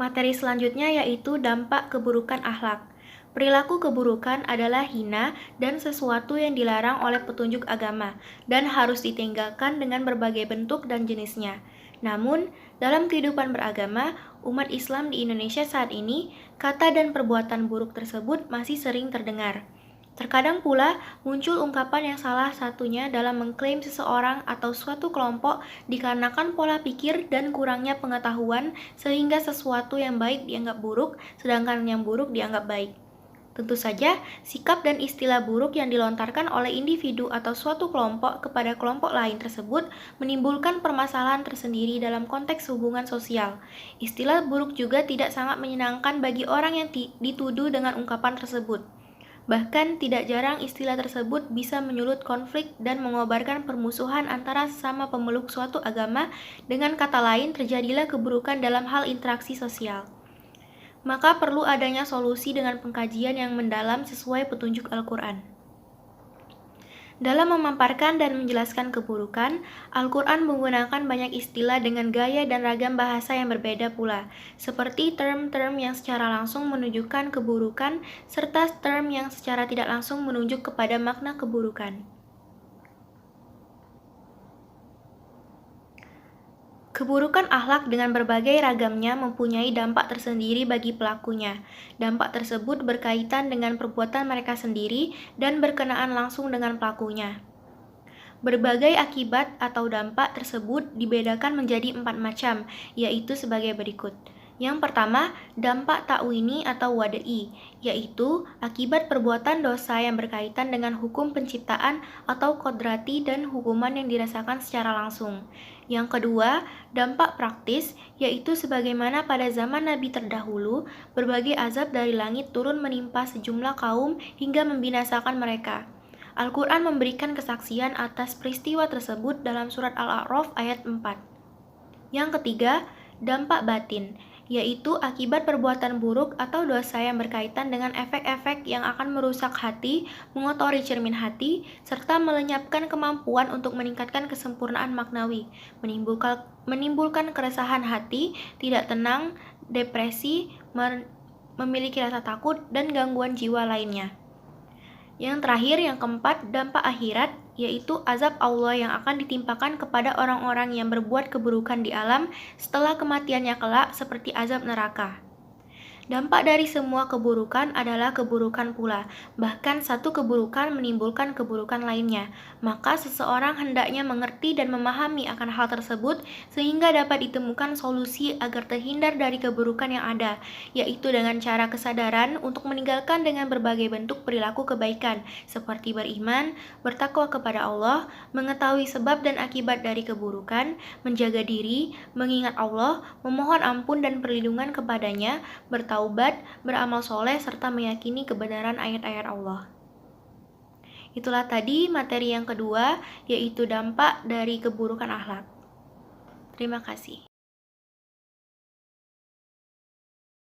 Materi selanjutnya yaitu dampak keburukan akhlak. Perilaku keburukan adalah hina dan sesuatu yang dilarang oleh petunjuk agama dan harus ditinggalkan dengan berbagai bentuk dan jenisnya. Namun, dalam kehidupan beragama, umat Islam di Indonesia saat ini, kata dan perbuatan buruk tersebut masih sering terdengar. Terkadang pula muncul ungkapan yang salah satunya dalam mengklaim seseorang atau suatu kelompok dikarenakan pola pikir dan kurangnya pengetahuan sehingga sesuatu yang baik dianggap buruk, sedangkan yang buruk dianggap baik. Tentu saja, sikap dan istilah buruk yang dilontarkan oleh individu atau suatu kelompok kepada kelompok lain tersebut menimbulkan permasalahan tersendiri dalam konteks hubungan sosial. Istilah buruk juga tidak sangat menyenangkan bagi orang yang dituduh dengan ungkapan tersebut. Bahkan tidak jarang istilah tersebut bisa menyulut konflik dan mengobarkan permusuhan antara sesama pemeluk suatu agama, dengan kata lain terjadilah keburukan dalam hal interaksi sosial. Maka perlu adanya solusi dengan pengkajian yang mendalam sesuai petunjuk Al-Quran. Dalam memaparkan dan menjelaskan keburukan, Al-Quran menggunakan banyak istilah dengan gaya dan ragam bahasa yang berbeda pula, seperti term-term yang secara langsung menunjukkan keburukan, serta term yang secara tidak langsung menunjuk kepada makna keburukan. Keburukan akhlak dengan berbagai ragamnya mempunyai dampak tersendiri bagi pelakunya. Dampak tersebut berkaitan dengan perbuatan mereka sendiri dan berkenaan langsung dengan pelakunya. Berbagai akibat atau dampak tersebut dibedakan menjadi 4 macam, yaitu sebagai berikut. Yang pertama, dampak ta'wini atau wada'i, yaitu akibat perbuatan dosa yang berkaitan dengan hukum penciptaan atau kodrati dan hukuman yang dirasakan secara langsung. Yang kedua, dampak praktis, yaitu sebagaimana pada zaman Nabi terdahulu, berbagai azab dari langit turun menimpa sejumlah kaum hingga membinasakan mereka. Al-Quran memberikan kesaksian atas peristiwa tersebut dalam surat Al-A'raf ayat 4. Yang ketiga, dampak batin, yaitu akibat perbuatan buruk atau dosa yang berkaitan dengan efek-efek yang akan merusak hati, mengotori cermin hati, serta melenyapkan kemampuan untuk meningkatkan kesempurnaan maknawi, menimbulkan keresahan hati, tidak tenang, depresi, memiliki rasa takut, dan gangguan jiwa lainnya. Yang terakhir, yang keempat, dampak akhirat, yaitu azab Allah yang akan ditimpakan kepada orang-orang yang berbuat keburukan di alam setelah kematiannya kelak, seperti azab neraka. Dampak dari semua keburukan adalah keburukan pula, bahkan satu keburukan menimbulkan keburukan lainnya. Maka seseorang hendaknya mengerti dan memahami akan hal tersebut sehingga dapat ditemukan solusi agar terhindar dari keburukan yang ada, yaitu dengan cara kesadaran untuk meninggalkan dengan berbagai bentuk perilaku kebaikan, seperti beriman, bertakwa kepada Allah, mengetahui sebab dan akibat dari keburukan, menjaga diri, mengingat Allah, memohon ampun dan perlindungan kepadanya, bertaubat, beramal soleh, serta meyakini kebenaran ayat-ayat Allah. Itulah tadi materi yang kedua, yaitu dampak dari keburukan akhlak. Terima kasih.